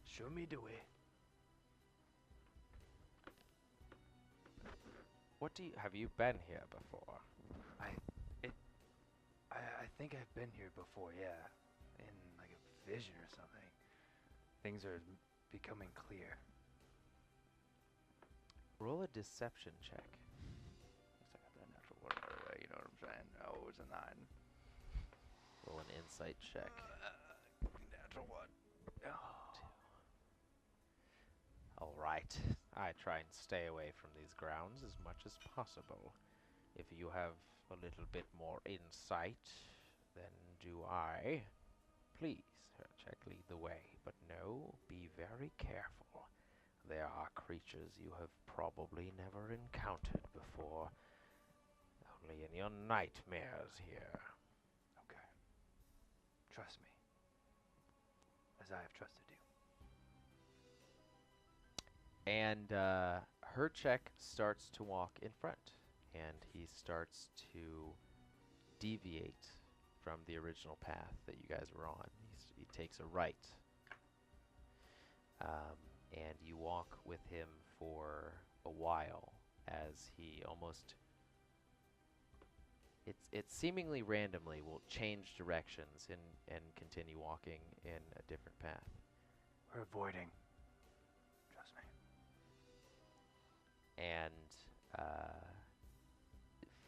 Show me the way.
Have you been here before?
I think I've been here before, yeah. In like a vision or something. Things are becoming clear.
Roll a deception check.
I got that natural one right away, you know what I'm saying? Oh, it was a 9.
Roll an insight check.
Natural one.
All right. I try and stay away from these grounds as much as possible. If you have a little bit more insight, then do I. Please, Hercheck, lead the way. But no, be very careful. There are creatures you have probably never encountered before. Only in your nightmares here.
Okay. Trust me. As I have trusted you.
And Hercheck starts to walk in front, and he starts to deviate from the original path that you guys were on. He takes a right, and you walk with him for a while as he almost, it seemingly randomly will change directions and continue walking in a different path.
We're avoiding. Trust me.
And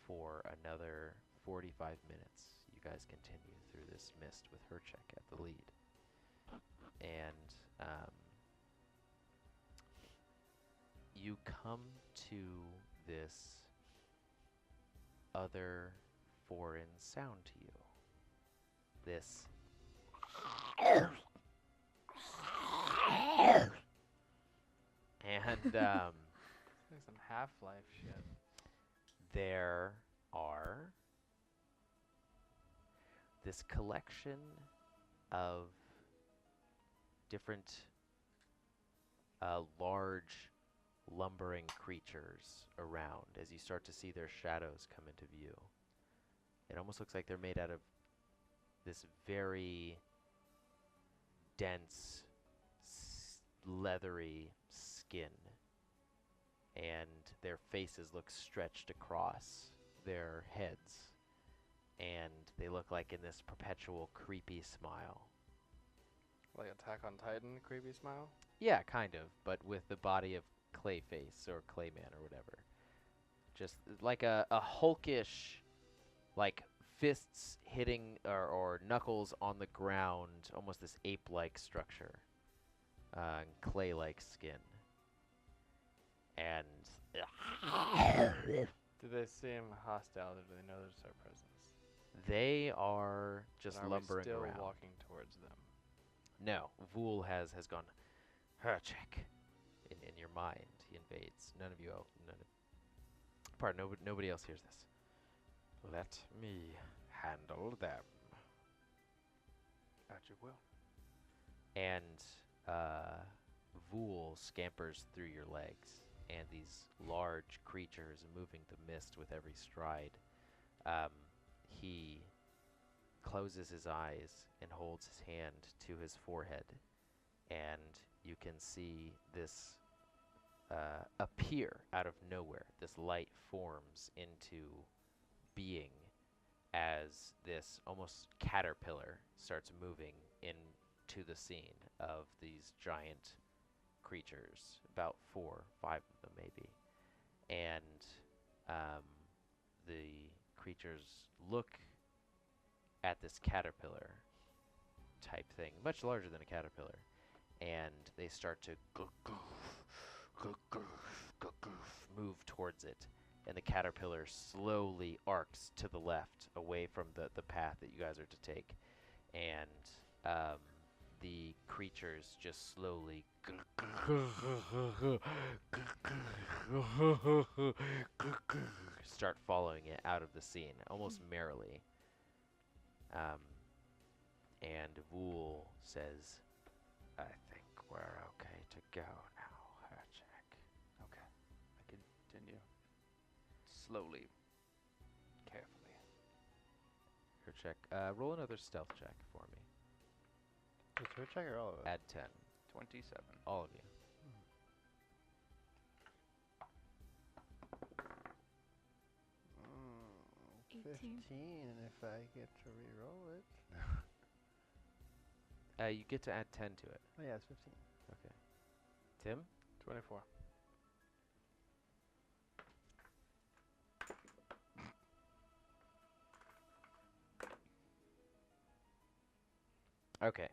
for another 45 minutes, you you guys continue through this mist with Hercheck at the lead. And you come to this other foreign sound to you. This and
Like some Half-Life shit.
there are this collection of different large lumbering creatures around as you start to see their shadows come into view. It almost looks like they're made out of this very dense, leathery skin, and their faces look stretched across their heads, and they look like in this perpetual creepy smile.
Like Attack on Titan, creepy smile.
Yeah, kind of, but with the body of Clayface or Clayman or whatever. Just like a hulkish, like fists hitting or knuckles on the ground, almost this ape-like structure, and clay-like skin. And
Do they seem hostile? Or do they know there's our presence?
they are just
And are
lumbering
we still
around.
walking towards them?
No, Vool has gone Hercheck in your mind. He invades. Nobody else hears this. Let me handle them.
At your will.
And Vool scampers through your legs, and these large creatures moving the mist with every stride. He closes his eyes and holds his hand to his forehead, and you can see this appear out of nowhere. This light forms into being as this almost caterpillar starts moving into the scene of these giant creatures, about 4, 5 of them maybe. And the creatures look at this caterpillar type thing, much larger than a caterpillar, and they start to move towards it, and the caterpillar slowly arcs to the left away from the path that you guys are to take, and the creatures just slowly start following it out of the scene, almost merrily. And Vool says, I think we're okay to go now, Hercheck.
Okay. I continue. Slowly. Carefully.
Hercheck, roll another stealth check for me.
Just Hercheck or all of it?
Add 10.
27.
All of you.
18.
15, and if I get to re-roll it.
You get to add 10 to it.
Oh yeah, it's 15.
Okay. Tim?
24.
Okay.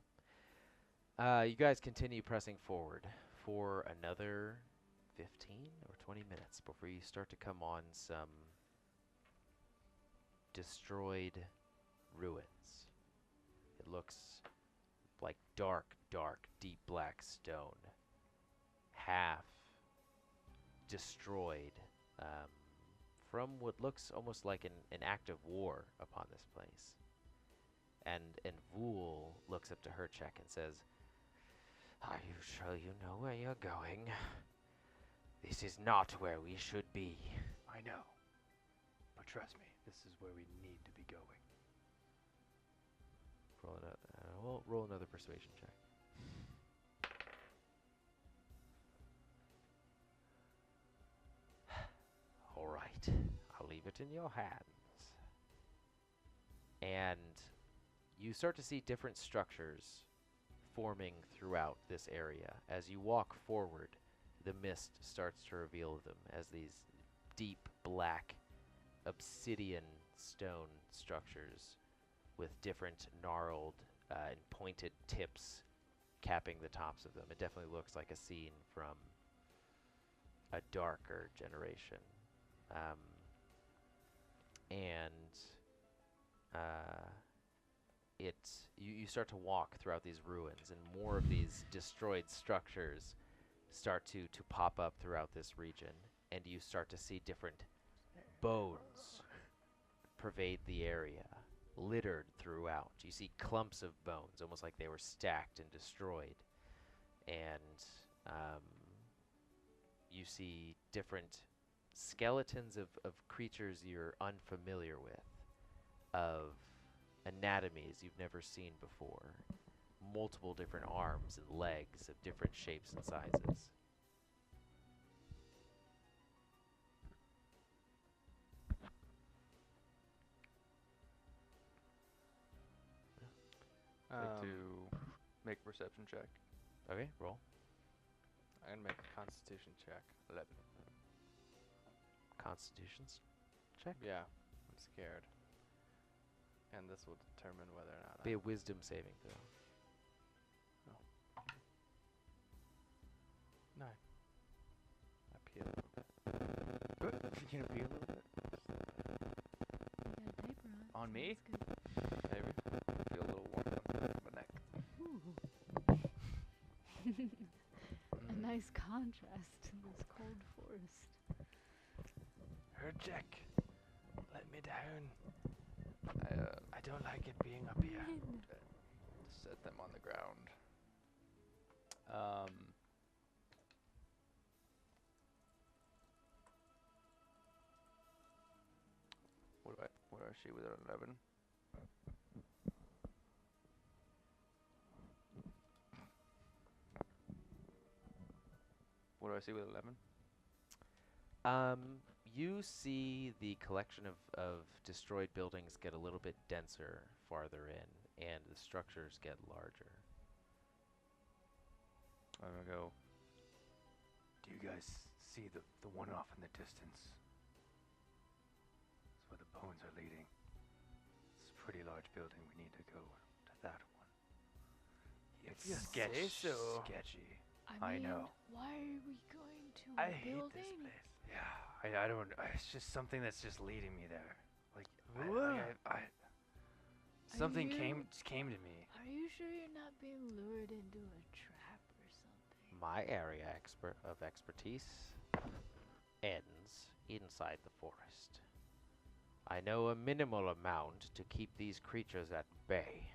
You guys continue pressing forward for another 15 or 20 minutes before you start to come on some destroyed ruins. It looks like dark, deep black stone, half destroyed from what looks almost like an act of war upon this place. And Vool looks up to Hercheck and says, Are you sure you know where you're going? This is not where we should be.
I know. But trust me, this is where we need to be going.
Roll another persuasion check. All right, I'll leave it in your hands. And you start to see different structures forming throughout this area. As you walk forward, the mist starts to reveal them as these deep black obsidian stone structures with different gnarled and pointed tips capping the tops of them. It definitely looks like a scene from a darker generation. You start to walk throughout these ruins, and more of these destroyed structures start to pop up throughout this region, and you start to see different bones pervade the area, littered throughout. You see clumps of bones, almost like they were stacked and destroyed, and you see different skeletons of creatures you're unfamiliar with, of anatomies you've never seen before, multiple different arms and legs of different shapes and sizes.
Like to make a perception check.
Okay, roll.
I'm gonna make a Constitution check. 11.
Constitutions check.
Yeah, I'm scared. And this will determine whether or not
Be a wisdom saving throw.
9. I pee a little bit. You gonna pee a little bit?
You got a diaper on.
On me?
That's good.
Maybe. I feel a little warm on my neck.
A nice contrast to this cold forest.
Hercheck, let me down. I don't like it being up here. Set them on the ground. What do I see with an 11? What do I see with 11?
You see the collection of destroyed buildings get a little bit denser farther in, and the structures get larger.
I'm gonna go. Do you guys see the one off in the distance? That's where the bones are leading. It's a pretty large building. We need to go to that one. It's
you say so.
sketchy.
I
I know.
Why are we going to
I
a
hate
building?
this place.
Yeah, I don't. It's just something that's just leading me there. Like, something
you-
came to me.
Are you sure you're not being lured into a trap or something?
My area of expertise ends inside the forest. I know a minimal amount to keep these creatures at bay,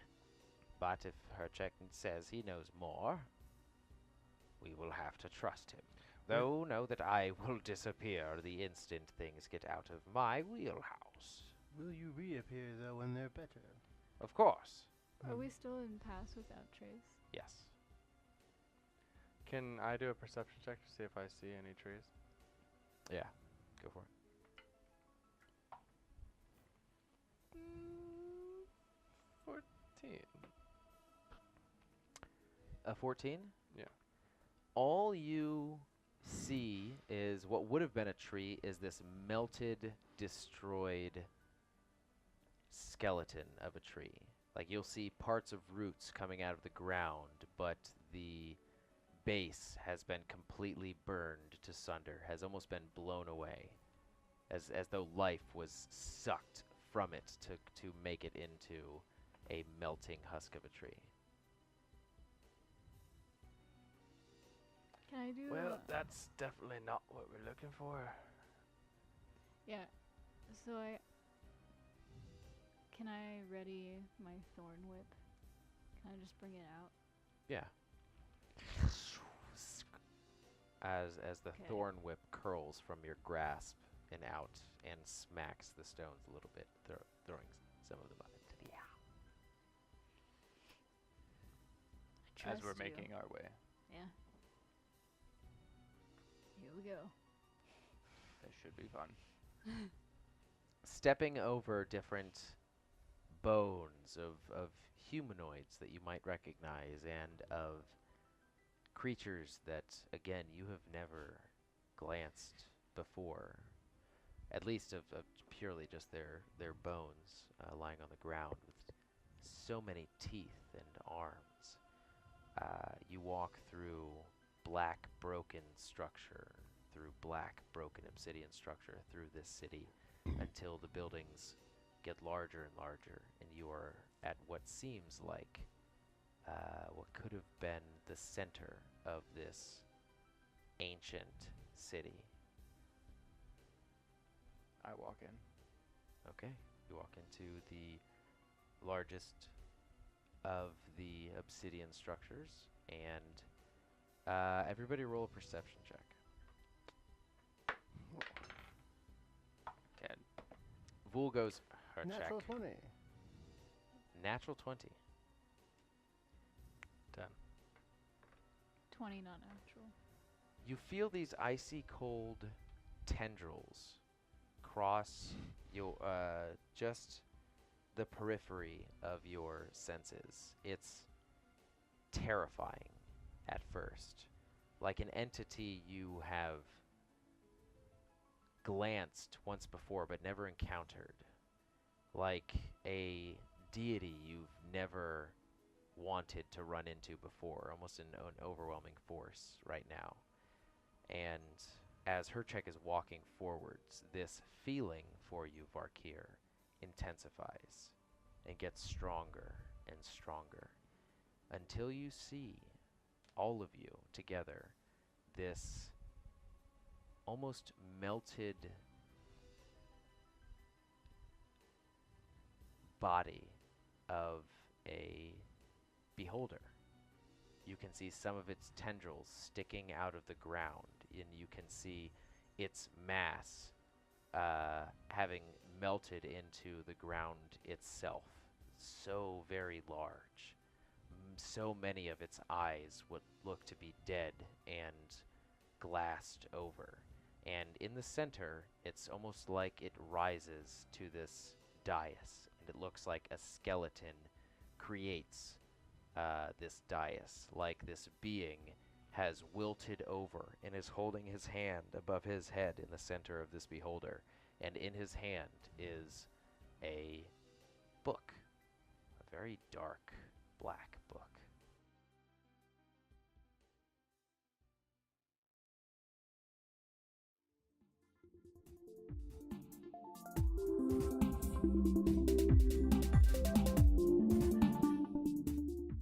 but if Hercheck says he knows more, we will have to trust him. Though know that I will disappear the instant things get out of my wheelhouse.
Will you reappear though when they're better?
Of course.
Are we still in Pass Without Trace?
Yes.
Can I do a perception check to see if I see any trees?
Yeah. Go for it.
14.
A 14?
Yeah.
All you see is what would have been a tree is this melted, destroyed skeleton of a tree. Like you'll see parts of roots coming out of the ground, but the base has been completely burned to sunder, has almost been blown away, as though life was sucked from it to make it into a melting husk of a tree.
Can I do
Well,
a-
that's definitely not what we're looking for.
Yeah. So can I ready my thorn whip? Can I just bring it out?
Yeah. As the
Okay.
thorn whip curls from your grasp and out and smacks the stones a little bit, throwing some of them up into the air.
I
As we're
trust you.
making our way.
Yeah. Here we go.
This should be fun.
Stepping over different bones of humanoids that you might recognize and of creatures that, again, you have never glanced before, at least of purely just their bones lying on the ground with so many teeth and arms. You walk through black broken structure, through black broken obsidian structure through this city until the buildings get larger and larger, and you are at what seems like what could have been the center of this ancient city.
I walk in.
Okay, you walk into the largest of the obsidian structures, and everybody roll a perception check.
Okay.
Vul goes Hercheck.
Natural 20.
Natural 20.
10.
20 not natural.
You feel these icy cold tendrils cross your just the periphery of your senses. It's terrifying at first, like an entity you have glanced once before but never encountered, like a deity you've never wanted to run into before, almost an overwhelming force right now. And as Hercheck is walking forwards, this feeling for you, Varkir, intensifies and gets stronger and stronger until you see, all of you together, this almost melted body of a beholder. You can see some of its tendrils sticking out of the ground, and you can see its mass having melted into the ground itself. So very large. So many of its eyes would look to be dead and glassed over. And in the center, it's almost like it rises to this dais, and it looks like a skeleton creates this dais, like this being has wilted over and is holding his hand above his head in the center of this beholder. And in his hand is a book, a very dark black book.